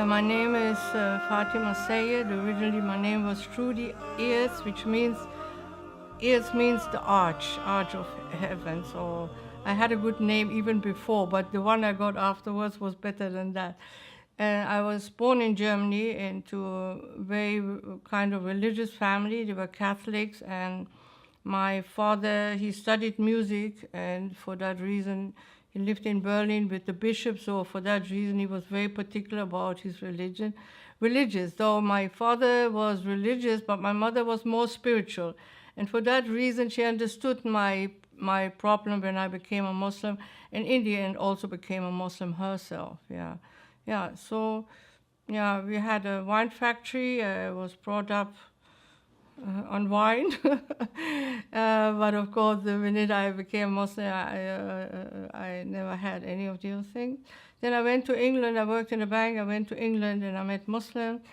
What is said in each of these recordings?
My name is Fatima Sayed. Originally, my name was Trudy Ears, which means Ears means the arch of heaven. So I had a good name even before, but the one I got afterwards was better than that. And I was born in Germany into a very kind of religious family. They were Catholics, and my father, he studied music, and for that reason, he lived in Berlin with the bishop. So for that reason, he was very particular about his religion. Religious, though my father was religious, but my mother was more spiritual. And for that reason, she understood my problem when I became a Muslim, and in the end also became a Muslim herself. Yeah. So, yeah, we had a wine factory. I was brought up on wine, but of course, the minute I became Muslim, I never had any of those things. Then I went to England. I worked in a bank. I went to England and I met Muslims,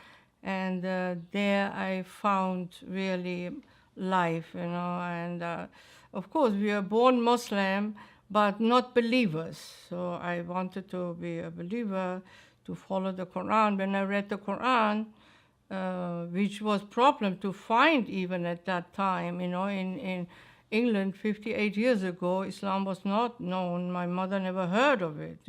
and there I found really life, and of course we are born Muslim but not believers, so I wanted to be a believer, to follow the Quran. When I read the Quran, which was problem to find even at that time, in England 58 years ago, Islam was not known. My mother never heard of it,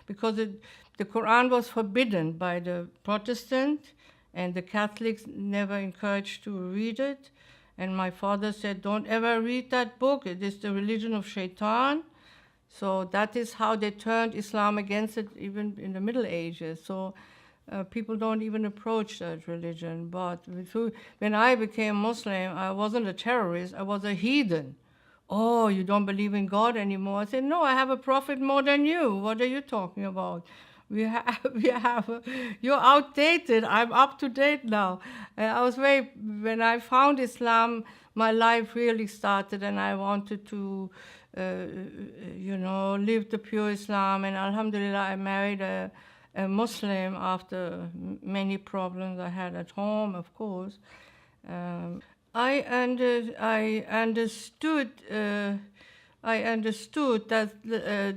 because the Quran was forbidden by the Protestant, and the Catholics never encouraged to read it. And my father said, don't ever read that book. It is the religion of Shaitan. So that is how they turned Islam against it, even in the Middle Ages. So people don't even approach that religion. But when I became Muslim, I wasn't a terrorist. I was a heathen. Oh, you don't believe in God anymore? I said, no, I have a prophet more than you. What are you talking about? You're outdated. I'm up to date now. When I found Islam, my life really started, and I wanted to, live the pure Islam. And Alhamdulillah, I married a Muslim after many problems I had at home, of course. I understood that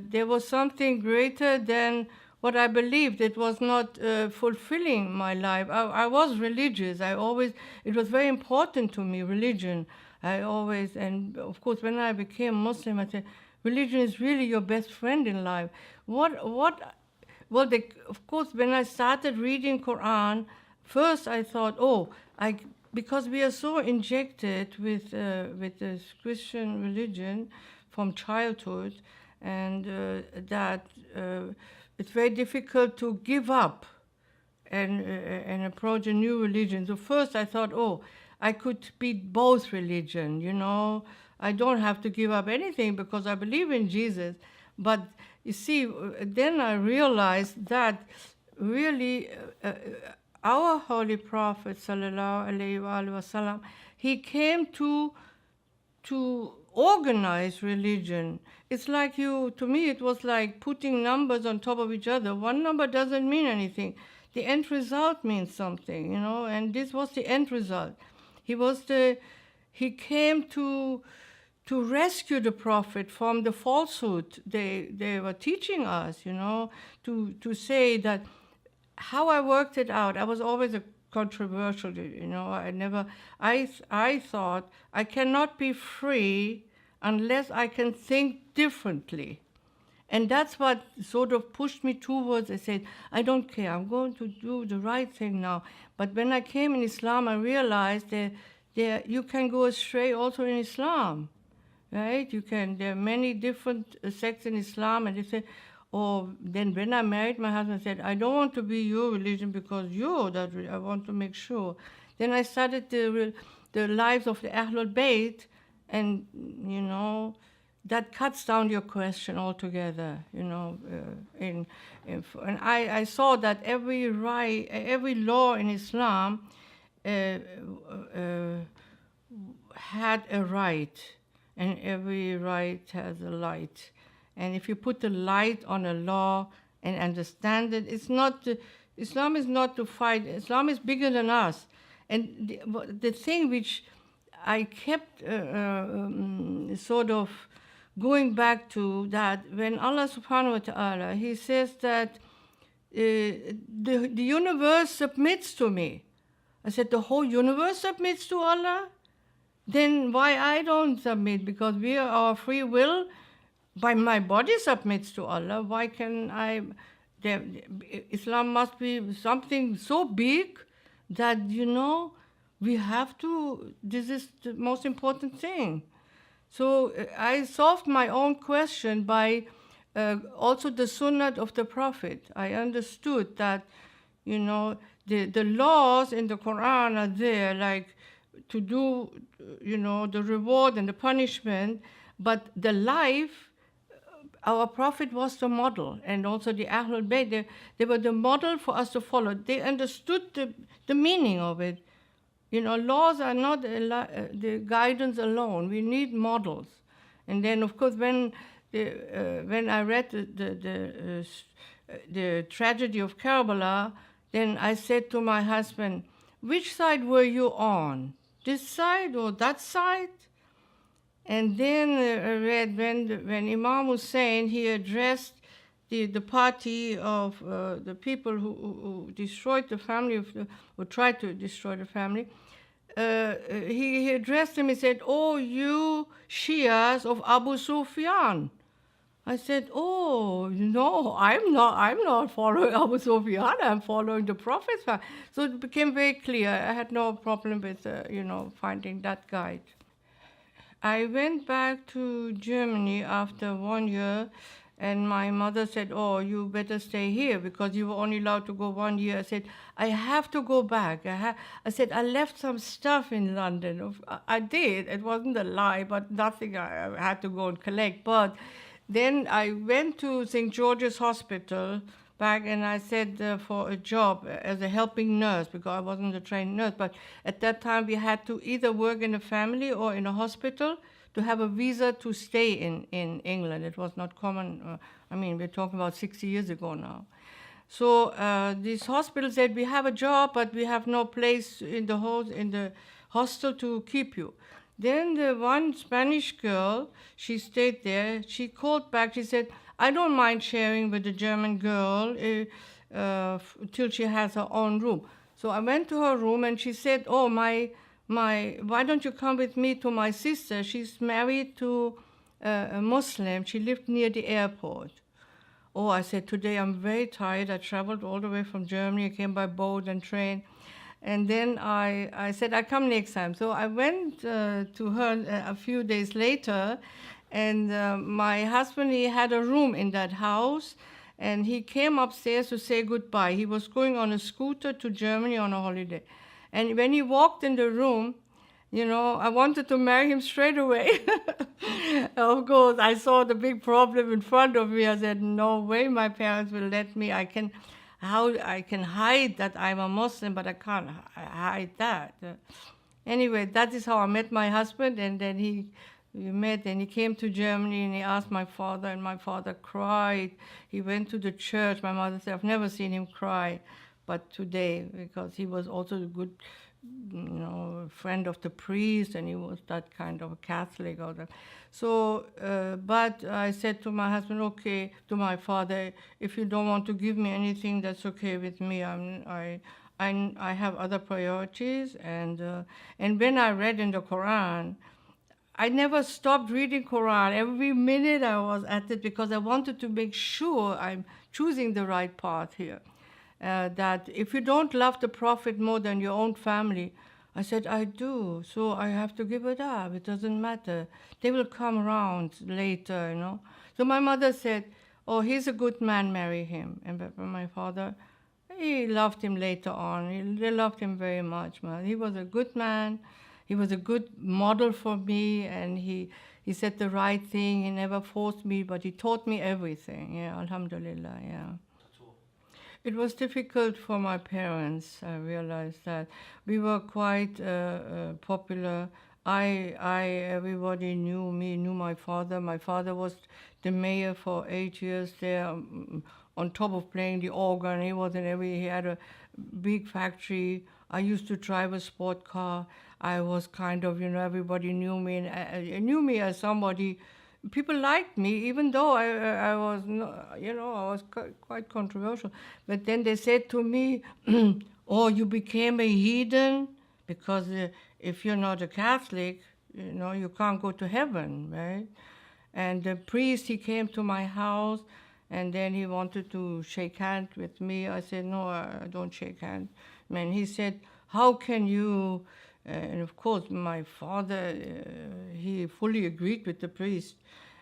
there was something greater than what I believed. It was not fulfilling my life. I was religious. It was very important to me, religion. And of course, when I became Muslim, I said, religion is really your best friend in life. Of course, when I started reading Quran, first I thought, because we are so injected with this Christian religion from childhood, and that it's very difficult to give up and approach a new religion. So first I thought, I could be both religion, I don't have to give up anything because I believe in Jesus. But you see, then I realized that really our Holy Prophet sallallahu alaihi wasallam, he came to organize religion. It's like to me, it was like putting numbers on top of each other. One number doesn't mean anything. The end result means something, and this was the end result. He came to rescue the Prophet from the falsehood they were teaching us, to say that how I worked it out. I was always a controversial, I thought I cannot be free unless I can think differently. And that's what sort of pushed me towards. I said, I don't care, I'm going to do the right thing now. But when I came in Islam, I realized that you can go astray also in Islam, right? There are many different sects in Islam, and they say, then when I married, my husband said, I don't want to be your religion because I want to make sure. Then I started the lives of the Ahlul Bayt, and, that cuts down your question altogether, and I saw that every law in Islam had a right, and every right has a light. And if you put the light on a law and understand it, Islam is not to fight. Islam is bigger than us. And the thing which I kept sort of going back to, that when Allah subhanahu wa ta'ala, he says that the universe submits to me. I said, the whole universe submits to Allah? Then why I don't submit? Because we are our free will. By my body submits to Allah. Why can I? Islam must be something so big that we have to. This is the most important thing. So I solved my own question by also the sunnah of the Prophet. I understood that, the laws in the Quran are there, like to do, the reward and the punishment, but the life, our Prophet was the model, and also the Ahlul Bayt, they were the model for us to follow. They understood the meaning of it. Laws are not the guidance alone. We need models. And then, of course, when I read the tragedy of Karbala, then I said to my husband, which side were you on? This side or that side? And then I read when Imam Hussein, he addressed the party of the people who destroyed the family, who tried to destroy the family. He addressed them, he said, oh, you Shias of Abu Sufyan. I said, oh, no, I'm not following Abu Sufyan, I'm following the Prophet's family. So it became very clear. I had no problem with, finding that guide. I went back to Germany after 1 year, and my mother said, oh, you better stay here because you were only allowed to go 1 year. I said, I have to go back. I said, I left some stuff in London. I did. It wasn't a lie, but nothing I had to go and collect. But then I went to St. George's Hospital back, and I said for a job as a helping nurse, because I wasn't a trained nurse. But at that time, we had to either work in a family or in a hospital to have a visa to stay in England. It was not common. We're talking about 60 years ago now. So this hospital said, we have a job, but we have no place in the hostel to keep you. Then the one Spanish girl, she stayed there. She called back. She said, I don't mind sharing with the German girl till she has her own room. So I went to her room, and she said, oh, why don't you come with me to my sister? She's married to a Muslim. She lived near the airport. Oh, I said, today I'm very tired. I traveled all the way from Germany. I came by boat and train. And then I said, I come next time. So I went to her a few days later, and my husband, he had a room in that house, and he came upstairs to say goodbye. He was going on a scooter to Germany on a holiday. And when he walked in the room, I wanted to marry him straight away. Of course, I saw the big problem in front of me. I said, no way my parents will let me. I can hide that I'm a Muslim, but I can't hide that. Anyway, that is how I met my husband, and then we met, and he came to Germany, and he asked my father, and my father cried. He went to the church. My mother said, I've never seen him cry, but today, because he was also a good, friend of the priest, and he was that kind of a Catholic. So, but I said to my husband, okay, to my father, if you don't want to give me anything, that's okay with me. I have other priorities, and when I read in the Quran, I never stopped reading Quran. Every minute I was at it, because I wanted to make sure I'm choosing the right path here. That if you don't love the Prophet more than your own family, I said, I do, so I have to give it up. It doesn't matter. They will come around later, So my mother said, oh, he's a good man, marry him. And my father, he loved him later on. They loved him very much. He was a good man. He was a good model for me, and he said the right thing. He never forced me, but he taught me everything. Yeah, alhamdulillah, yeah. It was difficult for my parents. I realized that we were quite popular. Everybody knew me, knew my father. My father was the mayor for 8 years there. On top of playing the organ, he had a big factory. I used to drive a sport car. I was kind of, everybody knew me, and knew me as somebody, people liked me, even though I was, I was quite controversial. But then they said to me, "Oh, you became a heathen because if you're not a Catholic, you can't go to heaven, right?" And the priest, he came to my house, and then he wanted to shake hands with me. I said, "No, I don't shake hands." Man, he said, "How can you?" And of course, my father, he fully agreed with the priest.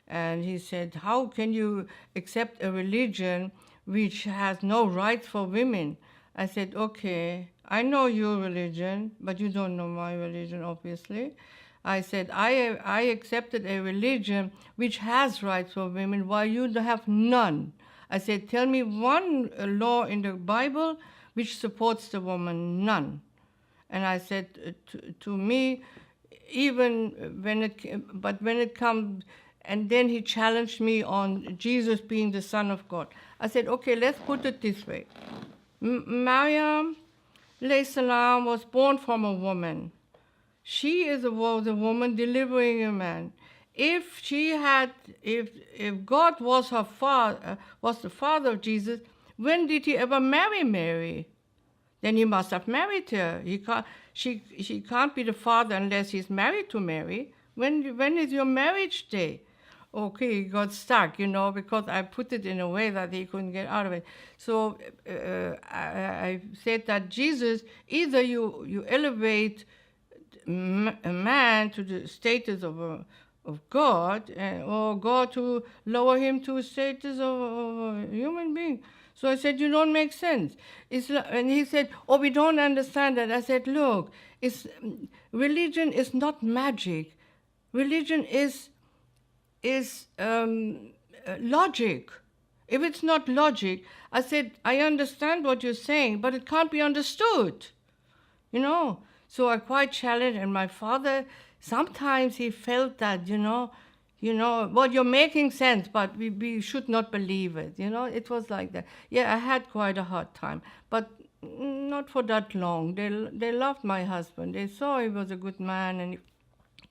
And he said, "How can you accept a religion which has no rights for women?" I said, "Okay, I know your religion, but you don't know my religion, obviously." I said, I accepted a religion which has rights for women while you have none. I said, "Tell me one law in the Bible which supports the woman." None. And I said, to me, even when it comes, and then he challenged me on Jesus being the Son of God. I said, "Okay, let's put it this way. Maryam, alayhi salam, was born from a woman. She was a woman delivering a man. If God was her father, was the father of Jesus, when did he ever marry Mary? Then he must have married her. She can't be the father unless he's married to Mary. When is your marriage day?" Okay, he got stuck, because I put it in a way that he couldn't get out of it. So I said that Jesus, either you elevate a man to the status of God, or God to lower him to a status of a human being. So I said, "You don't make sense." And he said, "Oh, we don't understand that." I said, "Look, religion is not magic. Religion is logic. If it's not logic," I said, "I understand what you're saying, but it can't be understood." So I quite challenged, and my father, sometimes he felt that, well, you're making sense, but we should not believe it. It was like that. Yeah, I had quite a hard time, but not for that long. They loved my husband. They saw he was a good man and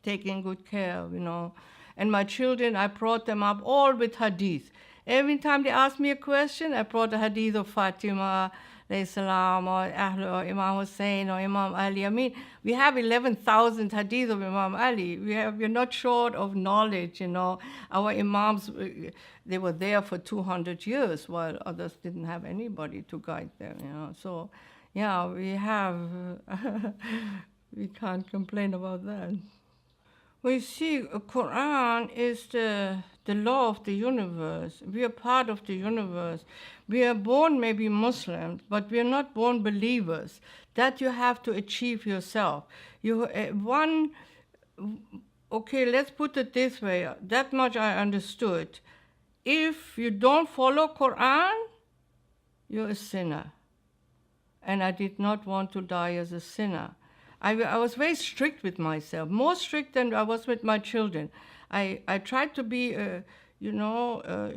taking good care, And my children, I brought them up all with hadith. Every time they asked me a question, I brought a hadith of Fatima, alayhi salam, or or Imam Hussein, or Imam Ali. I mean, we have 11,000 hadith of Imam Ali. We're not short of knowledge, Our Imams, they were there for 200 years, while others didn't have anybody to guide them, So, yeah, we have, we can't complain about that. We see Quran is the law of the universe. We are part of the universe. We are born maybe Muslims, but we are not born believers. That you have to achieve yourself. Okay, let's put it this way. That much I understood. If you don't follow Quran, you're a sinner. And I did not want to die as a sinner. I was very strict with myself, more strict than I was with my children. I tried to be,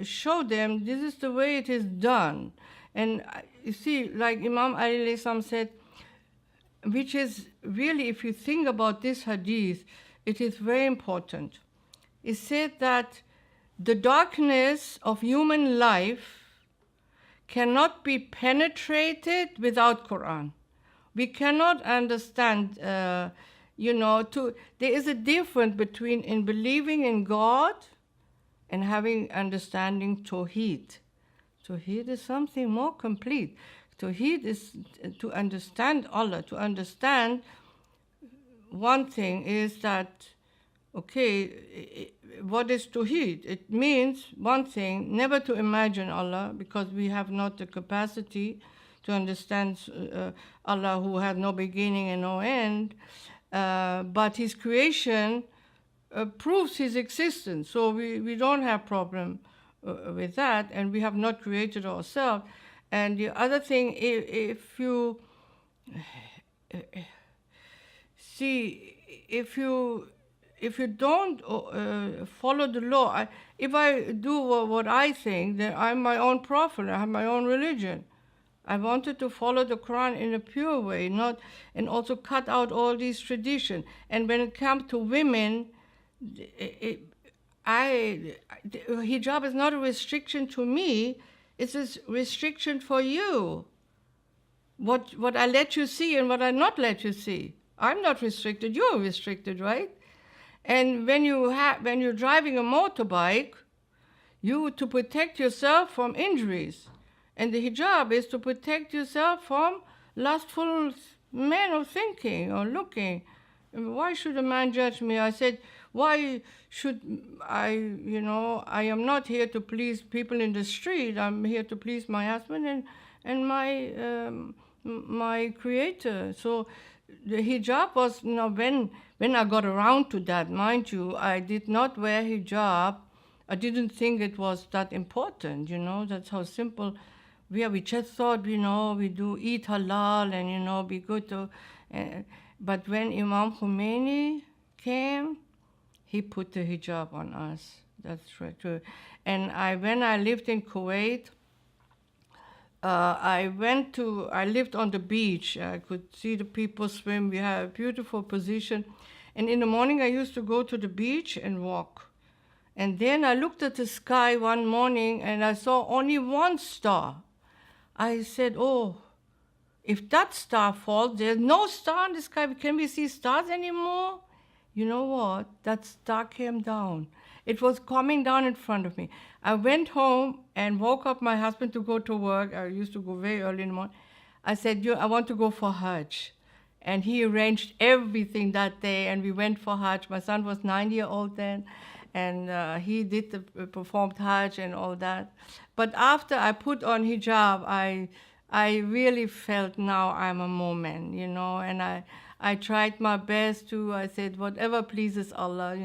show them this is the way it is done. And you see, like Imam Ali said, which is really, if you think about this hadith, it is very important. It said that the darkness of human life cannot be penetrated without Quran. We cannot understand, there is a difference between in believing in God and having understanding Tawheed. Tawheed is something more complete. Tawheed is to understand Allah. To understand one thing is that, what is Tawheed? It means one thing, never to imagine Allah, because we have not the capacity to understand Allah, who had no beginning and no end, but His creation proves His existence. So we don't have problem with that, and we have not created ourselves. And the other thing, if you see, if you don't follow the law, if I do what I think, then I'm my own prophet. I have my own religion. I wanted to follow the Quran in a pure way, and also cut out all these traditions. And when it comes to women, hijab is not a restriction to me, it's a restriction for you. What I let you see and what I not let you see. I'm not restricted, you're restricted, right? And when you're driving a motorbike, you to protect yourself from injuries. And the hijab is to protect yourself from lustful men of thinking or looking. Why should a man judge me? I said, why should I am not here to please people in the street. I'm here to please my husband and my creator. So the hijab was, when I got around to that, mind you, I did not wear hijab. I didn't think it was that important, that's how simple we are. We just thought, we do eat halal and, be good to. But when Imam Khomeini came, he put the hijab on us. That's right. True. And when I lived in Kuwait, I lived on the beach. I could see the people swim. We had a beautiful position. And in the morning, I used to go to the beach and walk. And then I looked at the sky one morning and I saw only one star. I said, oh, if that star falls, there's no star in the sky. Can we see stars anymore? You know what? That star came down. It was coming down in front of me. I went home and woke up my husband to go to work. I used to go very early in the morning. I said, I want to go for Hajj. And he arranged everything that day, and we went for Hajj. My son was 9 years old then, and he performed Hajj and all that. But after I put on hijab, I really felt now I'm a moment, and I tried my best to, I said, whatever pleases Allah,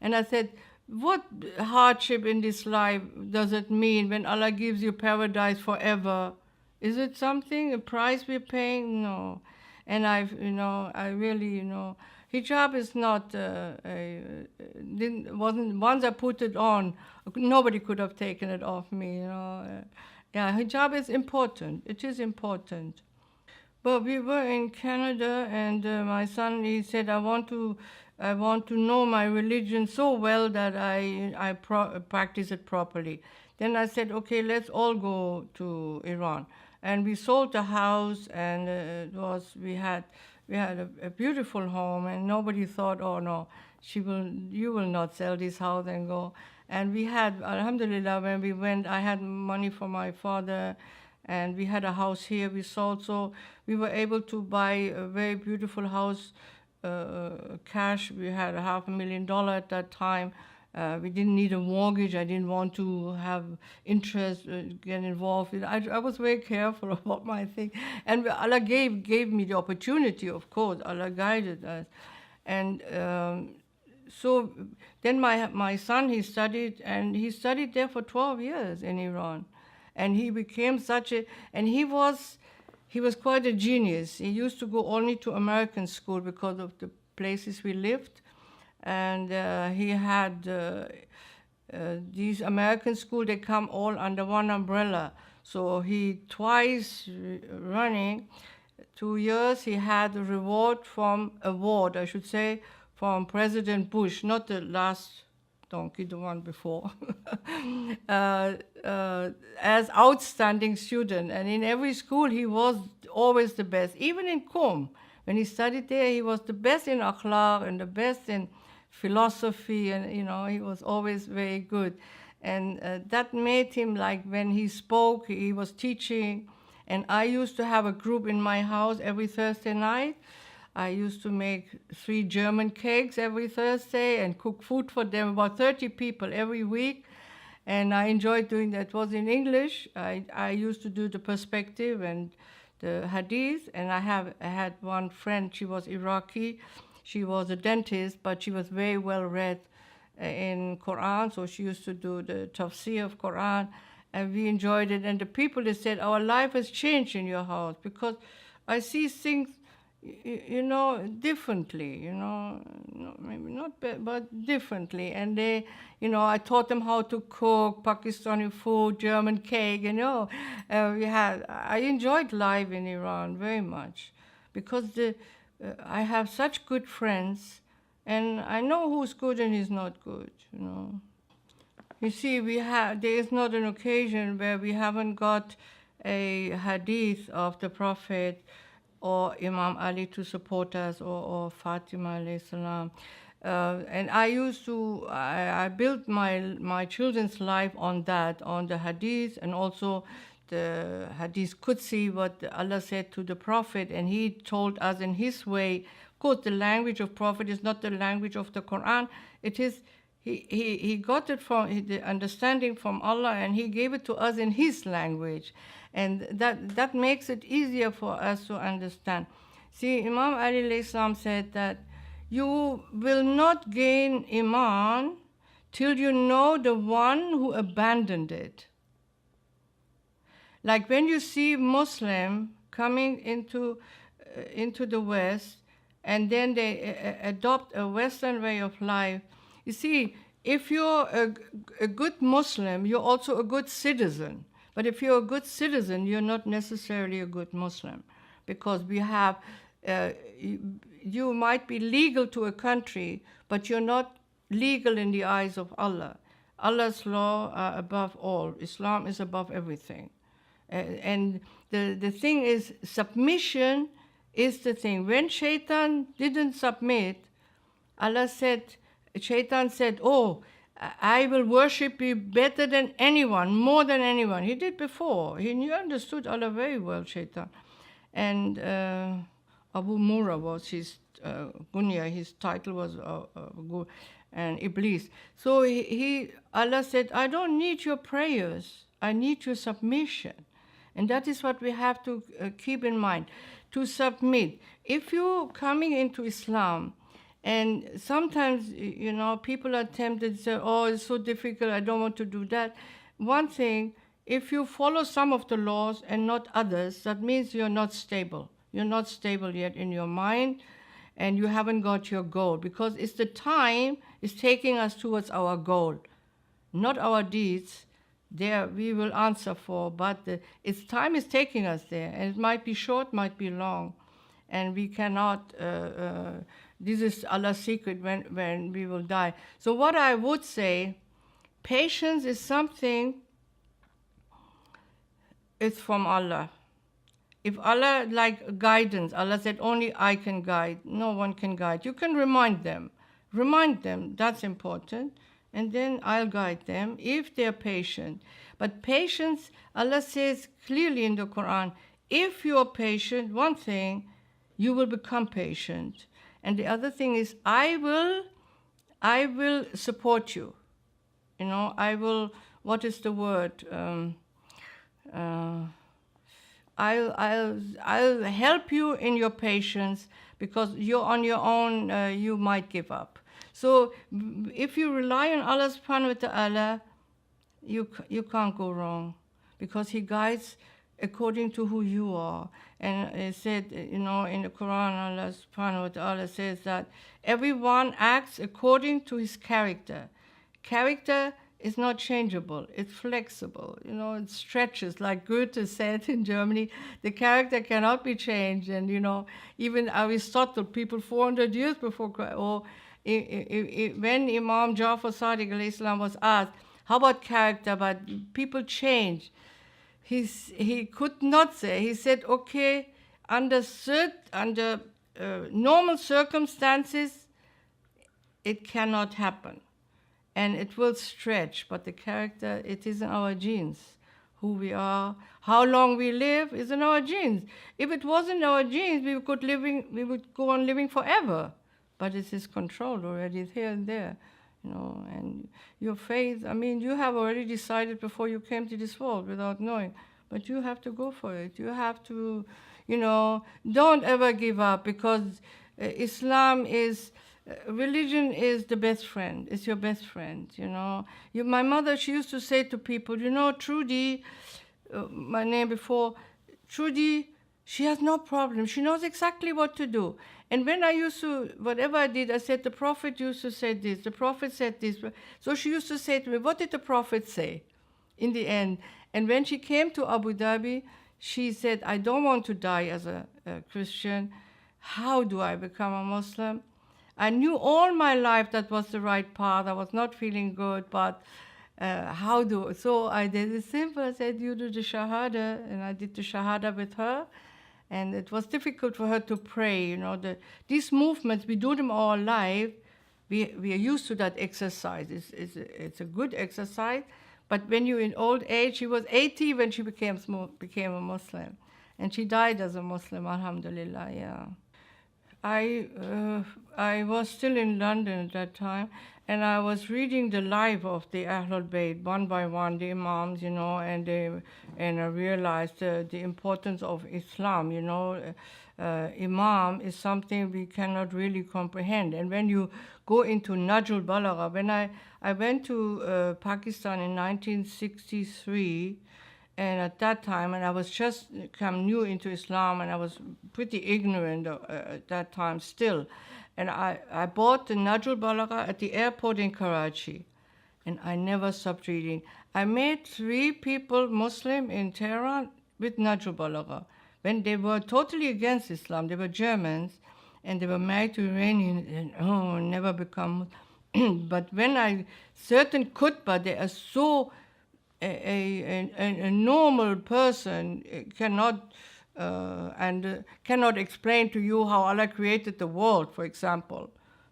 And I said, what hardship in this life does it mean when Allah gives you paradise forever? Is it something, a price we're paying? No. And I really, hijab is not, wasn't, once I put it on, nobody could have taken it off me, Yeah, hijab is important. It is important. But we were in Canada, and my son, he said, I want to know my religion so well that I practice it properly. Then I said, okay, let's all go to Iran. And we sold the house, and we had a beautiful home, and nobody thought, oh no, you will not sell this house and go. And we had, alhamdulillah, when we went, I had money for my father, and we had a house here we sold, so we were able to buy a very beautiful house, cash. We had $500,000 at that time. We didn't need a mortgage. I didn't want to have interest, get involved. I was very careful about my thing. And Allah gave me the opportunity, of course. Allah guided us. And so then my son, he studied there for 12 years in Iran. And he became and he was quite a genius. He used to go only to American school because of the places we lived. And he had these American schools, they come all under one umbrella. So he twice running, 2 years, he had a award, I should say, from President Bush, not the last donkey, the one before, as outstanding student. And in every school, he was always the best. Even in Qom, when he studied there, he was the best in akhlaq and the best in philosophy, and he was always very good. And that made him, like, when he spoke, he was teaching. And I used to have a group in my house every Thursday night. I used to make 3 German cakes every Thursday and cook food for them, about 30 people every week. And I enjoyed doing that. It was in English. I used to do the perspective and the hadith. And I had one friend, she was Iraqi. She was a dentist, but she was very well read in Quran. So she used to do the tafsir of Quran. And we enjoyed it. And the people, they said, our life has changed in your house because I see things, differently, maybe not, but differently. And they, I taught them how to cook Pakistani food, German cake, I enjoyed life in Iran very much because I have such good friends, and I know who's good and who's not good, You see, there is not an occasion where we haven't got a hadith of the Prophet or Imam Ali to support us, or Fatima alayhi salam. And I built my children's life on that, on the hadith, and also the hadith Qudsi, what Allah said to the Prophet, and he told us in his way. Of course, the language of Prophet is not the language of the Quran. It is, he got it from the understanding from Allah, and he gave it to us in his language. And that makes it easier for us to understand. See, Imam Ali alayhi salam said that you will not gain Iman till you know the one who abandoned it. Like when you see Muslim coming into the West, and then they adopt a Western way of life. You see, if you're a good Muslim, you're also a good citizen. But if you're a good citizen, you're not necessarily a good Muslim, because we have, you might be legal to a country, but you're not legal in the eyes of Allah. Allah's law are above all. Islam is above everything. And the thing is, submission is the thing. When Shaitan didn't submit, Allah said, Shaitan said, oh, I will worship you better than anyone, more than anyone. He did before. He understood Allah very well, Shaitan. And Abu Mura was his kunya, his title was and Iblis. So Allah said, I don't need your prayers, I need your submission. And that is what we have to keep in mind, to submit. If you're coming into Islam, and sometimes, people are tempted to say, oh, it's so difficult, I don't want to do that. One thing, if you follow some of the laws and not others, that means you're not stable. You're not stable yet in your mind, and you haven't got your goal, because it's the time is taking us towards our goal, not our deeds. There we will answer for, but its time is taking us there, and it might be short, might be long, and we cannot, this is Allah's secret when we will die. So what I would say, patience is something, it's from Allah. If Allah, like guidance, Allah said only I can guide, no one can guide. You can remind them, that's important. And then I'll guide them if they're patient. But patience, Allah says clearly in the Quran, if you're patient, one thing, you will become patient. And the other thing is, I will support you. I will, what is the word? I'll help you in your patience, because you're on your own, you might give up. So if you rely on Allah subhanahu wa ta'ala, you can't go wrong, because He guides according to who you are. And it said, in the Quran, Allah subhanahu wa ta'ala says that everyone acts according to his character. Character is not changeable, it's flexible, it stretches. Like Goethe said in Germany, the character cannot be changed. And, even Aristotle, people 400 years before Christ, or when Imam Jafar Sadiq alayhi salam was asked, how about character? But people change. He could not say. He said, okay, under normal circumstances, it cannot happen. And it will stretch, but the character, it is in our genes. Who we are, how long we live is in our genes. If it wasn't in our genes, we would go on living forever. But it is controlled already, it's here and there. And your faith, you have already decided before you came to this world without knowing, but you have to go for it. You have to, don't ever give up, because Islam is, religion is the best friend. It's your best friend, My mother, she used to say to people, Trudy, my name before, Trudy, she has no problem. She knows exactly what to do. And when I used to, whatever I did, I said, the Prophet used to say this, the Prophet said this. So she used to say to me, what did the Prophet say in the end? And when she came to Abu Dhabi, she said, I don't want to die as a Christian. How do I become a Muslim? I knew all my life that was the right path. I was not feeling good, but So I did it simple. I said, you do the Shahada, and I did the Shahada with her. And it was difficult for her to pray. These movements, we do them all life. We are used to that exercise. It's a good exercise. But when you're in old age, she was 80 when she became a Muslim. And she died as a Muslim, alhamdulillah, yeah. I was still in London at that time, and I was reading the life of the Ahlul Bayt one by one, the Imams, and I realized the importance of Islam. Imam is something we cannot really comprehend. And when you go into Najul Balagha, when I went to Pakistan in 1963. And at that time, and I was just come new into Islam, and I was pretty ignorant at that time still. And I bought the Najul Balagha at the airport in Karachi, and I never stopped reading. I met 3 people, Muslim, in Tehran with Najul Balagha, when they were totally against Islam. They were Germans, and they were married to Iranians, and never become. But when certain khutbah, they are so a normal person cannot cannot explain to you how Allah created the world, for example.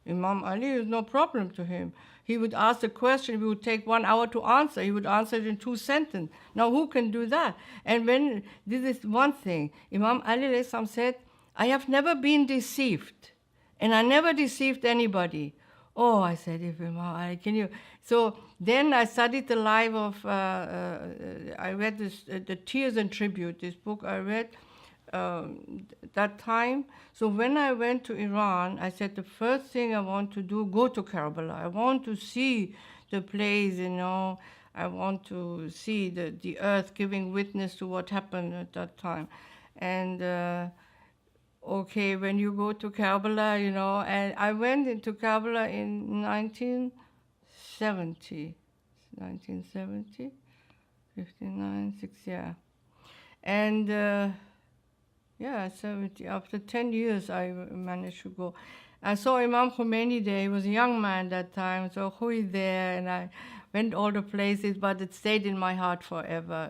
Imam Ali is no problem to him. He would ask a question, we would take 1 hour to answer. He would answer it in 2 sentences. Now who can do that? And when this is one thing, Imam Ali said, I have never been deceived, and I never deceived anybody. Oh, I said, if Imam Ali, can you? So then I studied the life of, I read the Tears and Tribute, this book I read that time. So when I went to Iran, I said, the first thing I want to do, go to Karbala. I want to see the place, I want to see the earth giving witness to what happened at that time. And okay, when you go to Karbala, and I went into Karbala in 1970, 59, 6, yeah. And 70. After 10 years, I managed to go. I saw Imam Khomeini there. He was a young man that time, so Hui there, and I went all the places, but it stayed in my heart forever,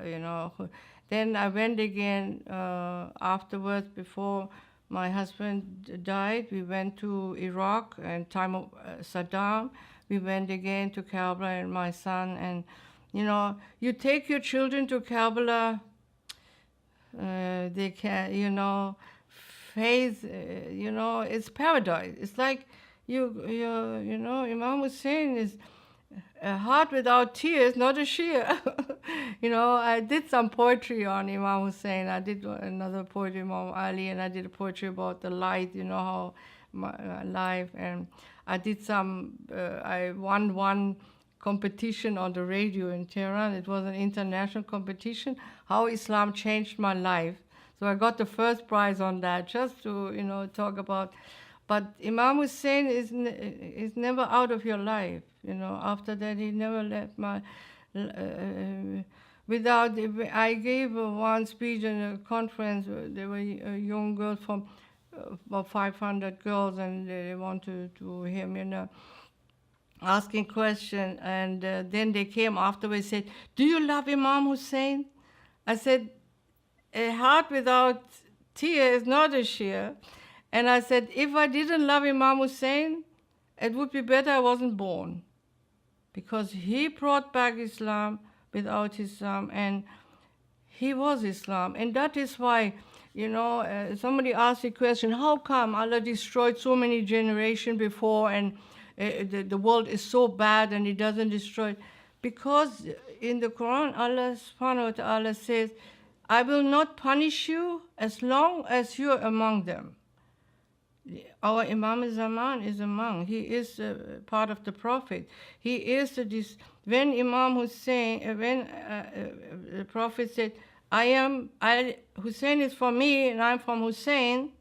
Then I went again afterwards, before my husband died. We went to Iraq, and time of Saddam. We went again to Karbala, and my son. And, you take your children to Karbala, they can, face, it's paradise. It's like, Imam Hussein is a heart without tears, not a Shia. I did some poetry on Imam Hussein. I did another poetry, Imam Ali, and I did a poetry about the light, how my life. And I did I won one competition on the radio in Tehran. It was an international competition, how Islam changed my life. So I got the first prize on that, just to, talk about. But Imam Hussein is never out of your life. After that, he never left my. I gave one speech in a conference. There were young girls from about 500 girls, and they wanted to hear me, asking questions. And then they came afterwards and said, do you love Imam Hussein? I said, a heart without tears is not a Shia. And I said, if I didn't love Imam Hussein, it would be better I wasn't born. Because he brought back Islam without Islam, and he was Islam. And that is why, somebody asked the question, how come Allah destroyed so many generations before, and the world is so bad and he doesn't destroy it? Because in the Quran, Allah subhanahu wa ta'ala says, I will not punish you as long as you're among them. Our Imam Zaman is among. He is part of the Prophet. He is when Imam Hussein, when the Prophet said, Hussein is from me and I'm from Hussein.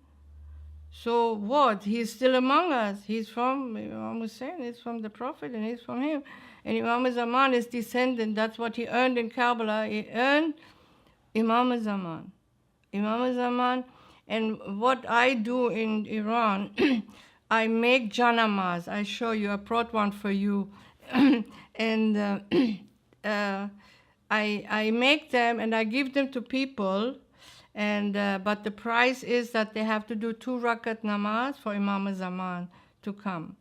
So what? He's still among us. He's from Imam Hussein. He's from the Prophet, and he's from him. And Imam Zaman is descendant. That's what he earned in Karbala. He earned Imam Zaman. Imam Zaman. And what I do in Iran, I make janamas. I show you. I brought one for you. And I make them and I give them to people, and but the price is that they have to do 2 rakat namaz for Imam Zaman to come,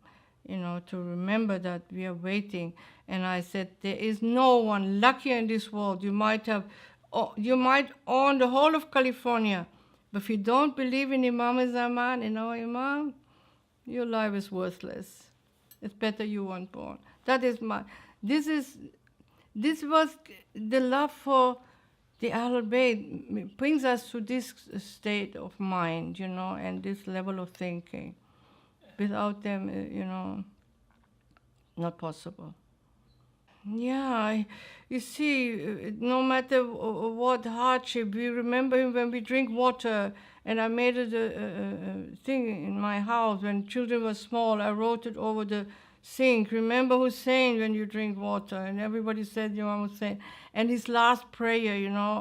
to remember that we are waiting. And I said, there is no one luckier in this world. You might own the whole of California, but if you don't believe in Imam Zaman, in our Imam, your life is worthless. It's better you weren't born. This was the love for the Ahlul Bayt brings us to this state of mind, and this level of thinking. Without them, not possible. Yeah, you see, no matter what hardship, we remember him when we drink water. And I made it a thing in my house when children were small. I wrote it over the sink. Remember Hussein when you drink water. And everybody said, Imam Hussein. And his last prayer,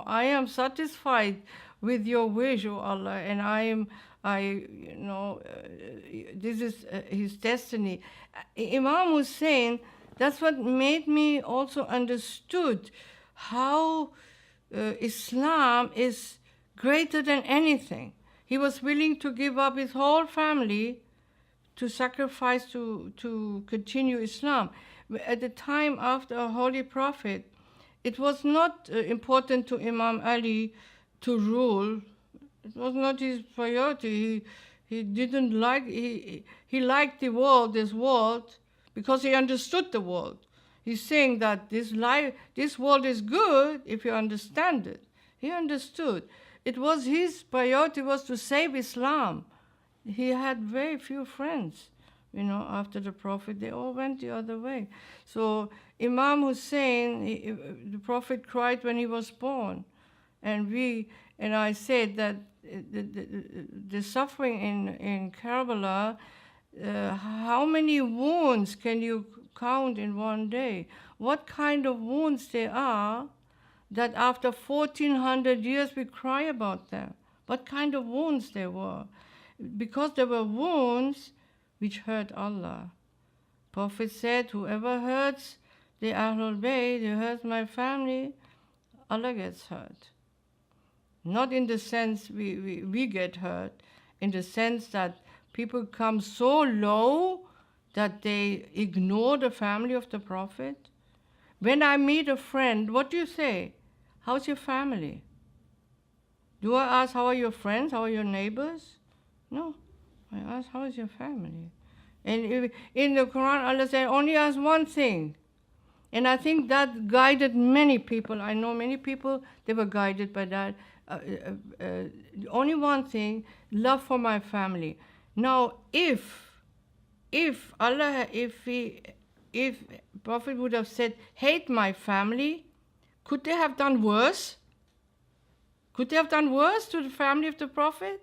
I am satisfied with your wish, O Allah. And this is his destiny. Imam Hussein, that's what made me also understood how Islam is greater than anything. He was willing to give up his whole family to sacrifice to continue Islam. At the time after a holy prophet, it was not important to Imam Ali to rule. It was not his priority. He didn't like, he liked the world, this world, because he understood the world. He's saying that this world is good if you understand it. He understood. It was his priority was to save Islam. He had very few friends, after the Prophet. They all went the other way. So Imam Hussein, the Prophet cried when he was born. And I said that the suffering in Karbala, how many wounds can you count in one day? What kind of wounds they are that after 1400 years we cry about them? What kind of wounds they were? Because they were wounds which hurt Allah. Prophet said, whoever hurts the Ahlul Bayt, who hurts my family, Allah gets hurt. Not in the sense we get hurt, in the sense that people come so low that they ignore the family of the Prophet. When I meet a friend, what do you say? How's your family? Do I ask, how are your friends? How are your neighbors? No. I ask, how is your family? And in the Quran, Allah said, only ask one thing. And I think that guided many people. I know many people, they were guided by that. Only one thing, love for my family. Now, if Prophet would have said, hate my family, could they have done worse? Could they have done worse to the family of the Prophet?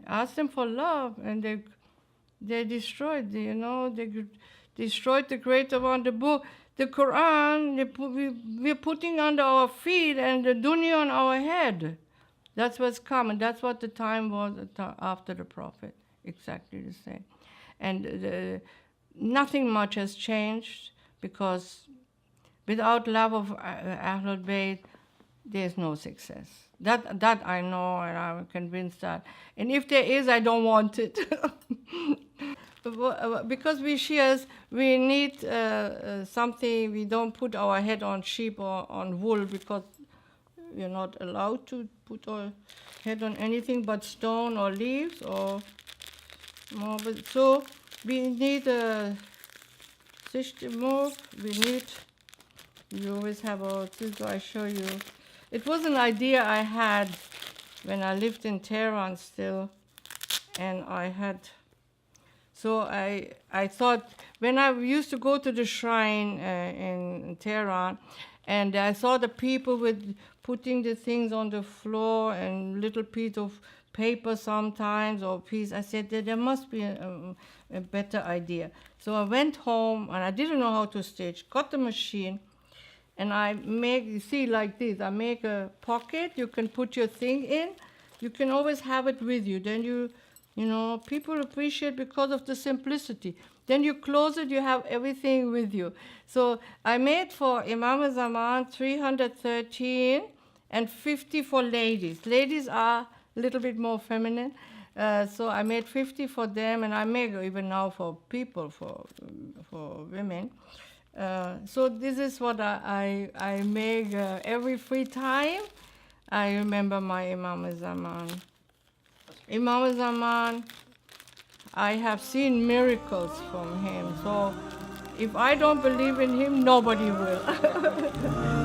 Ask them for love, and they destroyed, they destroyed the greater one. The book, the Quran, we're putting under our feet and the dunya on our head. That's what's coming. That's what the time was after the Prophet. Exactly the same. And nothing much has changed, because without love of Ahlul Bayt, there's no success. That I know, and I'm convinced that. And if there is, I don't want it. Because we Shias, we need something. We don't put our head on sheep or on wool, because we're not allowed to put our head on anything but stone or leaves or marble. So we need a system move. We always have our, so I show you. It was an idea I had when I lived in Tehran still, and so I thought, when I used to go to the shrine in Tehran, and I saw the people with putting the things on the floor and little piece of paper sometimes, or piece, I said there must be a better idea. So I went home, and I didn't know how to stitch, got the machine, and I make, you see, like this, I make a pocket, you can put your thing in, you can always have it with you, then you You know, people appreciate because of the simplicity. Then you close it, you have everything with you. So I made for Imam Zaman 313 and 50 for ladies. Ladies are a little bit more feminine. So I made 50 for them, and I make even now for people, for women. So this is what I make every free time. I remember my Imam Zaman. Imam Zaman, I have seen miracles from him. So if I don't believe in him, nobody will.